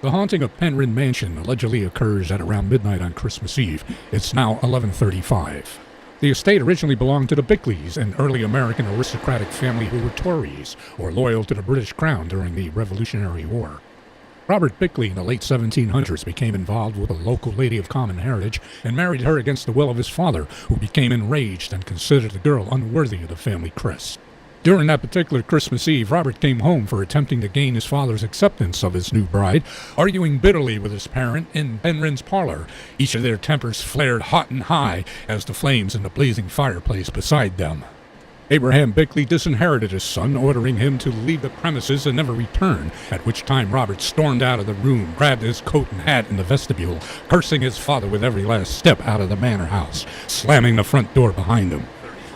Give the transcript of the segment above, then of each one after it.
The haunting of Penryn Mansion allegedly occurs at around midnight on Christmas Eve. It's now 11:35. The estate originally belonged to the Bickleys, an early American aristocratic family who were Tories, or loyal to the British Crown during the Revolutionary War. Robert Bickley in the late 1700s became involved with a local lady of common heritage and married her against the will of his father, who became enraged and considered the girl unworthy of the family crest. During that particular Christmas Eve, Robert came home for attempting to gain his father's acceptance of his new bride, arguing bitterly with his parent in Penryn's parlor. Each of their tempers flared hot and high as the flames in the blazing fireplace beside them. Abraham Bickley disinherited his son, ordering him to leave the premises and never return, at which time Robert stormed out of the room, grabbed his coat and hat in the vestibule, cursing his father with every last step out of the manor house, slamming the front door behind him.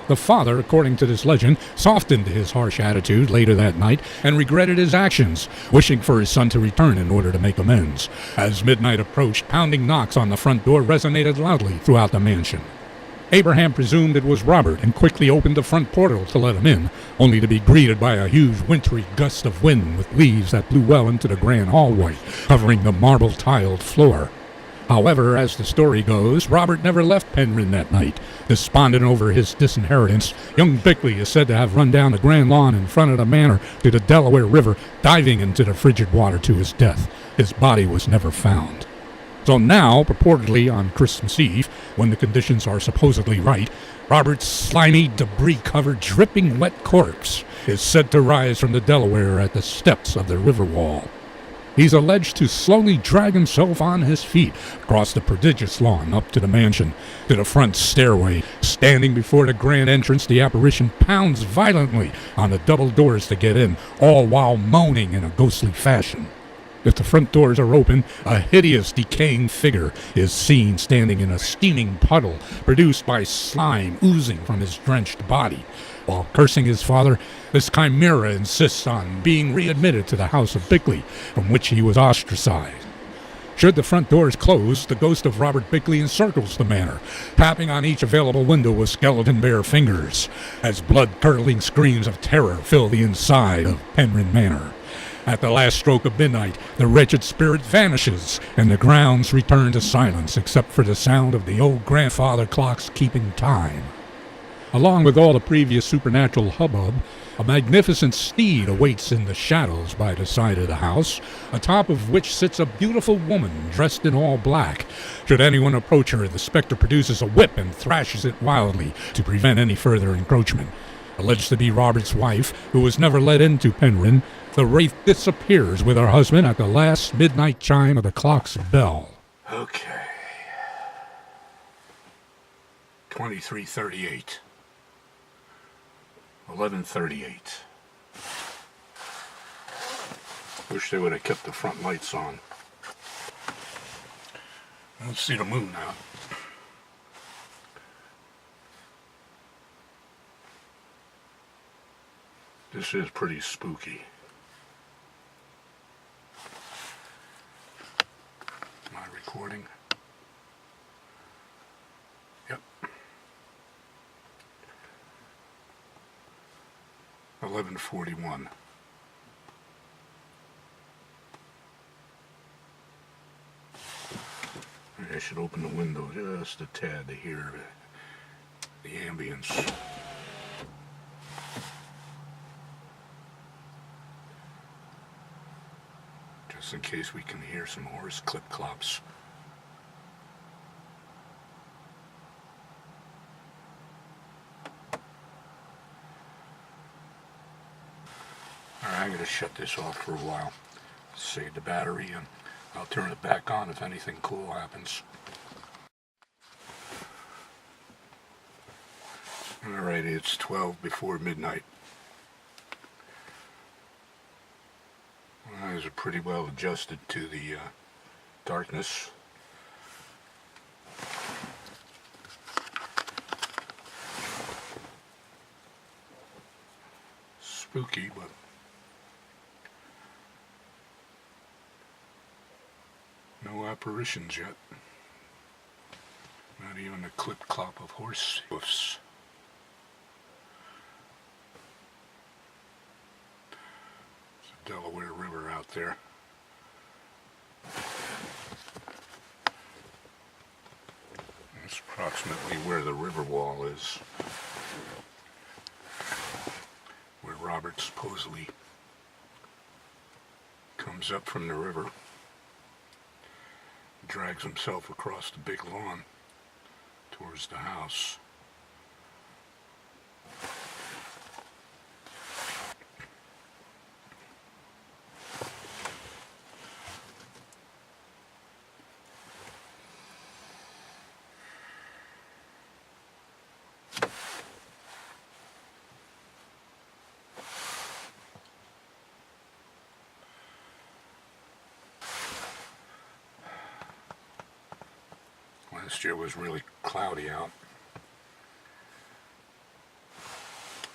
The father, according to this legend, softened his harsh attitude later that night and regretted his actions, wishing for his son to return in order to make amends. As midnight approached, pounding knocks on the front door resonated loudly throughout the mansion. Abraham presumed it was Robert and quickly opened the front portal to let him in, only to be greeted by a huge wintry gust of wind with leaves that blew well into the grand hallway, covering the marble-tiled floor. However, as the story goes, Robert never left Penryn that night. Despondent over his disinheritance, young Bickley is said to have run down the grand lawn in front of the manor to the Delaware River, diving into the frigid water to his death. His body was never found. So now, purportedly on Christmas Eve, when the conditions are supposedly right, Robert's slimy, debris-covered, dripping wet corpse is said to rise from the Delaware at the steps of the river wall. He's alleged to slowly drag himself on his feet across the prodigious lawn up to the mansion, to the front stairway. Standing before the grand entrance, the apparition pounds violently on the double doors to get in, all while moaning in a ghostly fashion. If the front doors are open, a hideous, decaying figure is seen standing in a steaming puddle produced by slime oozing from his drenched body. While cursing his father, this chimera insists on being readmitted to the house of Bickley, from which he was ostracized. Should the front doors close, the ghost of Robert Bickley encircles the manor, tapping on each available window with skeleton bare fingers, as blood-curdling screams of terror fill the inside of Penryn Manor. At the last stroke of midnight, the wretched spirit vanishes, and the grounds return to silence except for the sound of the old grandfather clocks keeping time. Along with all the previous supernatural hubbub, a magnificent steed awaits in the shadows by the side of the house, atop of which sits a beautiful woman dressed in all black. Should anyone approach her, the specter produces a whip and thrashes it wildly to prevent any further encroachment. Alleged to be Robert's wife, who was never let into Penryn, the wraith disappears with her husband at the last midnight chime of the clock's bell. Okay. 23:38. 11:38. Wish they would have kept the front lights on. Let's see the moon now. This is pretty spooky. Am I recording? Yep. 11:41. I should open the window just a tad to hear the ambience. Just in case we can hear some horse clip-clops. Alright, I'm going to shut this off for a while. Save the battery, and I'll turn it back on if anything cool happens. Alright, it's 12 before midnight. My eyes are pretty well adjusted to the darkness. Spooky, but no apparitions yet. Not even a clip-clop of horse hoofs. Delaware River out there. It's approximately where the river wall is, where Robert supposedly comes up from the river, drags himself across the big lawn towards the house. Last year was really cloudy out.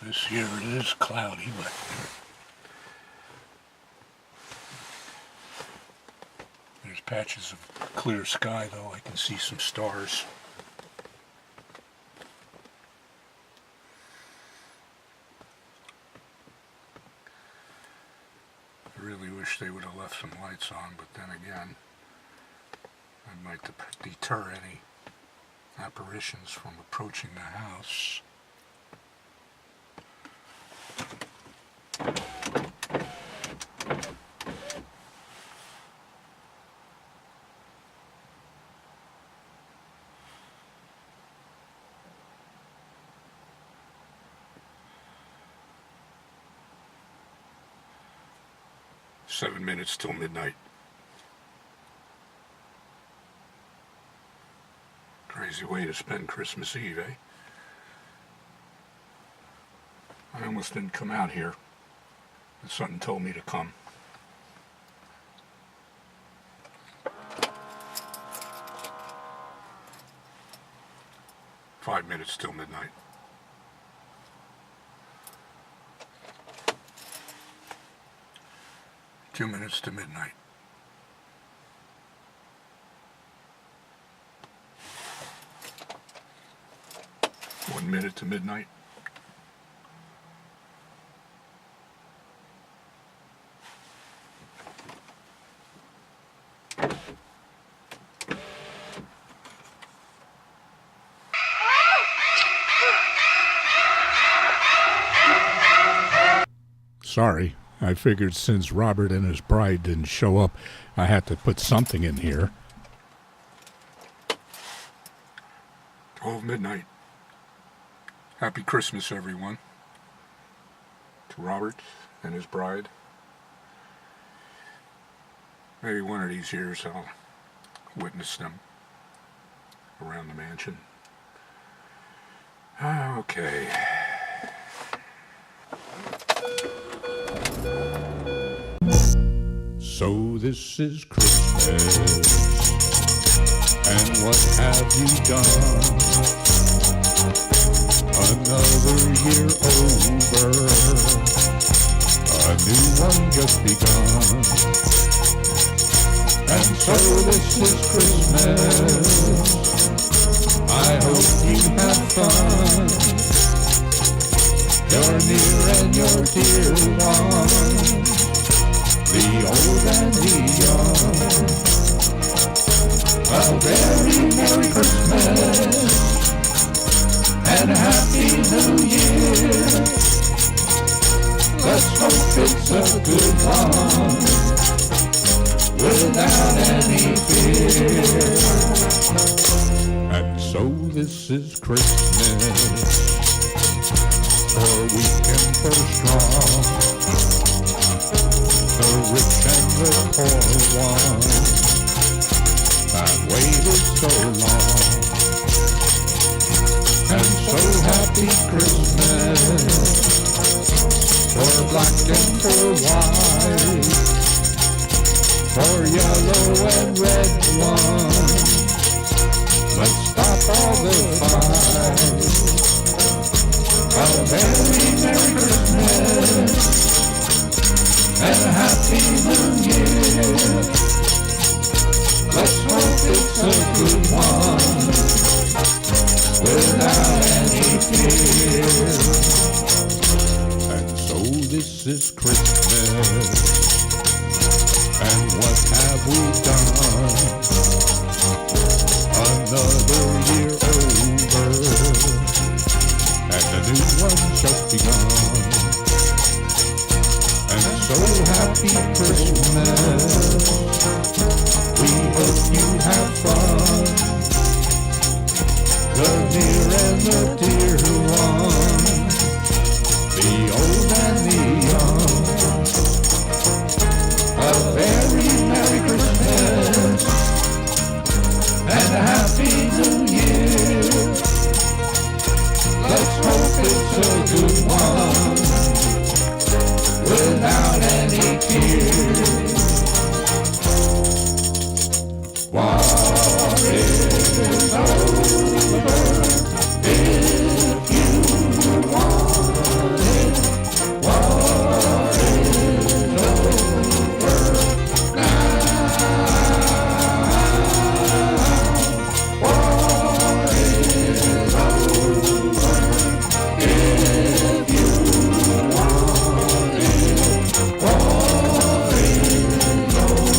This year it is cloudy, but there's patches of clear sky, though. I can see some stars. I really wish they would have left some lights on, but then again, I might deter any apparitions from approaching the house. Seven minutes till midnight. Crazy way to spend Christmas Eve, eh? I almost didn't come out here, but something told me to come. Five minutes till midnight. Two minutes to midnight. One minute to midnight. Sorry, I figured since Robert and his bride didn't show up, I had to put something in here. 12 midnight. Happy Christmas, everyone. To Robert and his bride. Maybe one of these years I'll witness them around the mansion. Okay. So this is Christmas, and what have you done? Another year over, a new one just begun. And so this is Christmas, I hope you have fun. You're near and you're dear one, the old and the young. A very Merry Christmas and a Happy New Year. Let's hope it's a good one without any fear. And so this is Christmas, for weak and for strong, the rich and the poor one that waited so long. And so happy Christmas, for black and for white, for yellow and red one. Let's stop all the fight. A very Merry Christmas and a Happy New Year. Let's hope it's a good one without any fear. And so this is Christmas, and what have we done? Another year happy Christmas. We hope you have fun. The near and the dear ones, the old and the young. A very Merry Christmas and a Happy New Year. Let's hope it's a good one without any tears. War is over if you want it. War is over now. War is over if you want it. War is over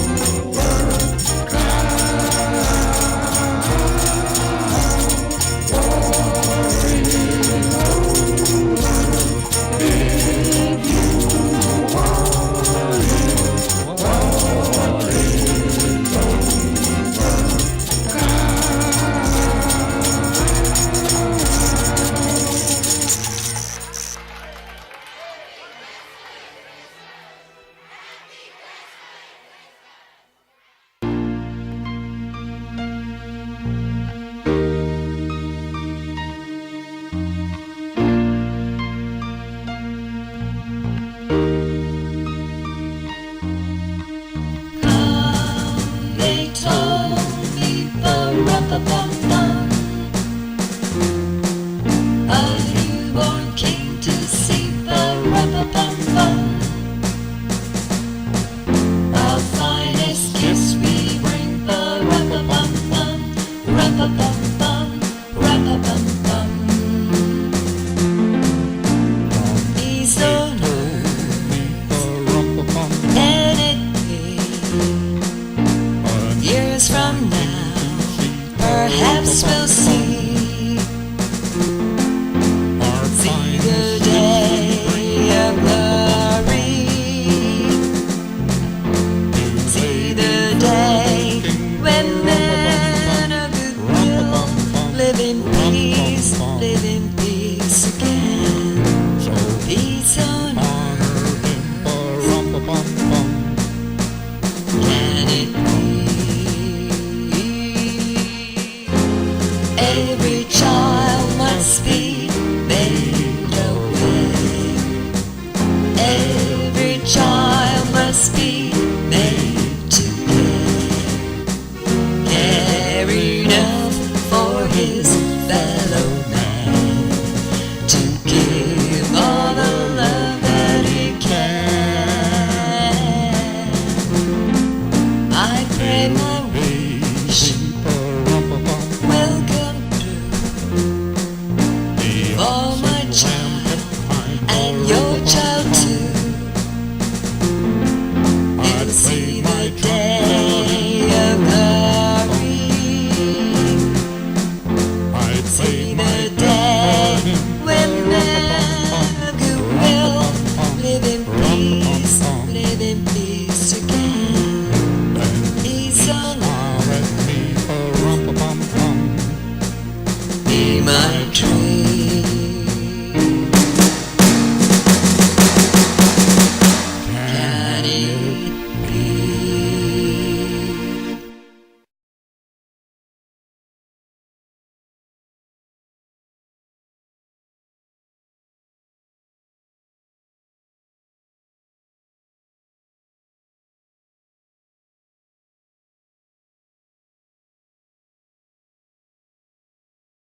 They told me the rum-pa-bum-bum, a newborn king to see the rum-pa-bum-bum. Our finest kiss we bring the rum-pa-bum-bum, rum-pa-bum-bum, rum-pa-bum-bum. He's on and it years from now, perhaps we'll see the day of glory, see the day when men of goodwill live in peace again. Peace on earth, can it be? Every child must be made away. Every child must be